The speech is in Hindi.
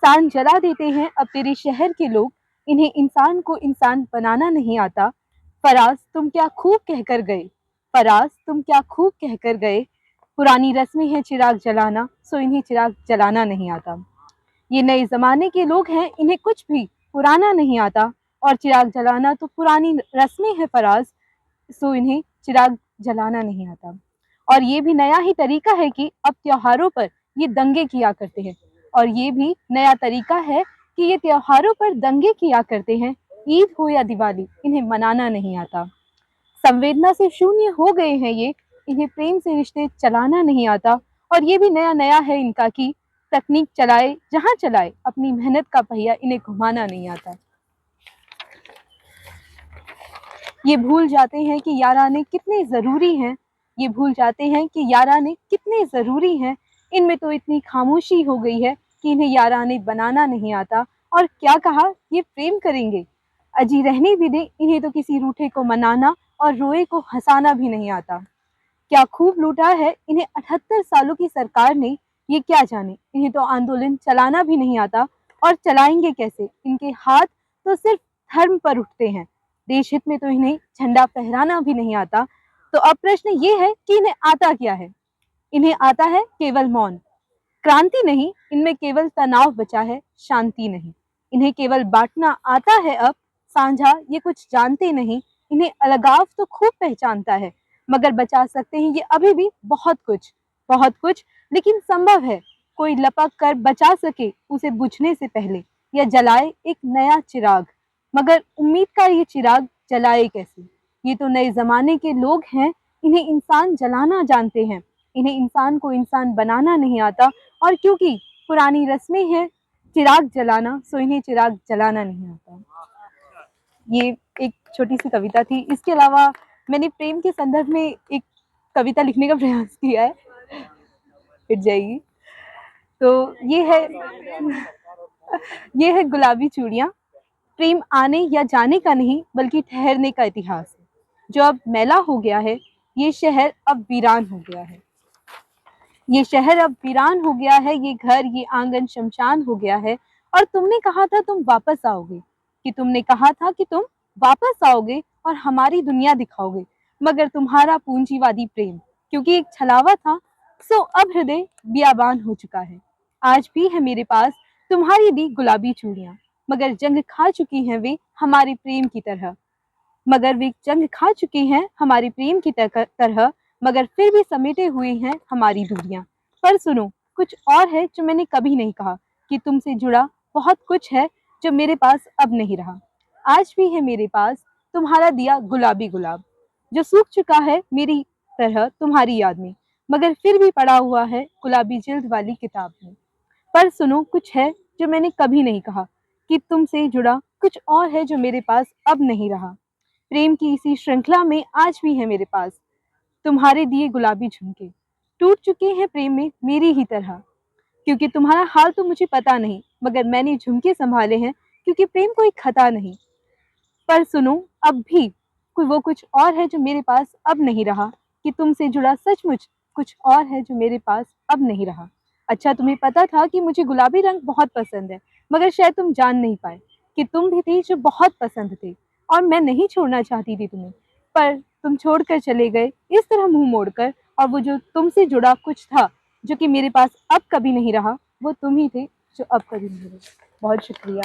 इंसान जला देते हैं अब तेरे शहर के लोग, इन्हें इंसान को इंसान बनाना नहीं आता। फराज तुम क्या खूब कहकर गए, फराज तुम क्या खूब कहकर गए, पुरानी रस्में हैं चिराग जलाना, सो इन्हें चिराग जलाना नहीं आता। ये नए जमाने के लोग हैं, इन्हें कुछ भी पुराना नहीं आता, और चिराग जलाना तो पुरानी रस्में हैं फराज, सो इन्हें चिराग जलाना नहीं आता। और ये भी नया ही तरीका है कि अब त्योहारों पर ये दंगे किया करते हैं, और ये भी नया तरीका है कि ये त्योहारों पर दंगे किया करते हैं। ईद हो या दिवाली, इन्हें मनाना नहीं आता। संवेदना से शून्य हो गए हैं ये, इन्हें प्रेम से रिश्ते चलाना नहीं आता। और ये भी नया नया है इनका कि तकनीक चलाए जहां चलाए, अपनी मेहनत का पहिया इन्हें घुमाना नहीं आता। ये भूल जाते हैं कि याराने कितने ज़रूरी हैं, ये भूल जाते हैं कि याराने कितने ज़रूरी हैं। इनमें तो इतनी खामोशी हो गई है कि इन्हें याराने बनाना नहीं आता। और क्या कहा, ये प्रेम करेंगे, अजी रहने भी दे, इन्हें तो किसी रूठे को मनाना और रोए को हंसाना भी नहीं आता। क्या खूब लूटा है इन्हें 78 सालों की सरकार ने, ये क्या जाने, इन्हें तो आंदोलन चलाना भी नहीं आता। और चलाएंगे कैसे, इनके हाथ तो सिर्फ धर्म पर उठते हैं, देश हित में तो इन्हें झंडा फहराना भी नहीं आता। तो अब प्रश्न ये है कि इन्हें आता क्या है। इन्हें आता है केवल मौन, क्रांति नहीं, इनमें केवल तनाव बचा है, शांति नहीं। इन्हें केवल बांटना आता है अब, साझा ये कुछ जानते नहीं। इन्हें अलगाव तो खूब पहचानता है, मगर बचा सकते हैं ये अभी भी बहुत कुछ, बहुत कुछ। लेकिन संभव है कोई लपक कर बचा सके उसे बुझने से पहले, या जलाए एक नया चिराग। मगर उम्मीद का ये चिराग जलाए कैसे, ये तो नए जमाने के लोग हैं, इन्हें इंसान जलाना जानते हैं, इन्हें इंसान को इंसान बनाना नहीं आता। और क्योंकि पुरानी रस्में हैं चिराग जलाना, सो इन्हें चिराग जलाना नहीं आता। ये एक छोटी सी कविता थी। इसके अलावा मैंने प्रेम के संदर्भ में एक कविता लिखने का प्रयास किया है, फिर जाएगी। तो ये है गुलाबी चूड़ियां। प्रेम आने या जाने का नहीं, बल्कि ठहरने का इतिहास है, जो अब मैला हो गया है। ये शहर अब वीरान हो गया है, ये शहर अब वीरान हो गया है, ये घर ये आंगन शमशान हो गया है। और तुमने कहा था तुम वापस आओगे, कि तुमने कहा था कि तुम वापस आओगे और हमारी दुनिया दिखाओगे। मगर तुम्हारा पूंजीवादी प्रेम क्योंकि एक छलावा था, सो अब हृदय बियाबान हो चुका है। आज भी है मेरे पास तुम्हारी दी गुलाबी चूड़ियां, मगर जंग खा चुकी हैं वे हमारे प्रेम की तरह, मगर वे जंग खा चुके हैं हमारी प्रेम की तरह, मगर फिर भी समेटे हुए हैं हमारी दूरियां। पर सुनो, कुछ और है जो मैंने कभी नहीं कहा, कि तुमसे जुड़ा बहुत कुछ है जो मेरे पास अब नहीं रहा। आज भी है मेरे पास तुम्हारा दिया गुलाबी गुलाब, जो सूख चुका है मेरी तरह तुम्हारी याद में, मगर फिर भी पड़ा हुआ है गुलाबी जिल्द वाली किताब में। पर सुनो, कुछ है जो मैंने कभी नहीं कहा, कि तुमसे जुड़ा कुछ और है जो मेरे पास अब नहीं रहा। प्रेम की इसी श्रृंखला में आज भी है मेरे पास तुम्हारे दिए गुलाबी झुमके, टूट चुके हैं प्रेम में मेरी ही तरह, क्योंकि तुम्हारा हाल तो मुझे पता नहीं, मगर मैंने झुमके संभाले हैं, क्योंकि प्रेम कोई खता नहीं। पर सुनो, अब भी कोई वो कुछ और है जो मेरे पास अब नहीं रहा, कि तुमसे जुड़ा सचमुच कुछ और है जो मेरे पास अब नहीं रहा। अच्छा, तुम्हें पता था कि मुझे गुलाबी रंग बहुत पसंद है, मगर शायद तुम जान नहीं पाए कि तुम भी थी जो बहुत पसंद थे, और मैं नहीं छोड़ना चाहती थी तुम्हें, पर तुम छोड़कर चले गए इस तरह मुंह मोड़कर। और वो जो तुमसे जुड़ा कुछ था जो कि मेरे पास अब कभी नहीं रहा, वो तुम ही थे जो अब कभी नहीं रहे। बहुत शुक्रिया।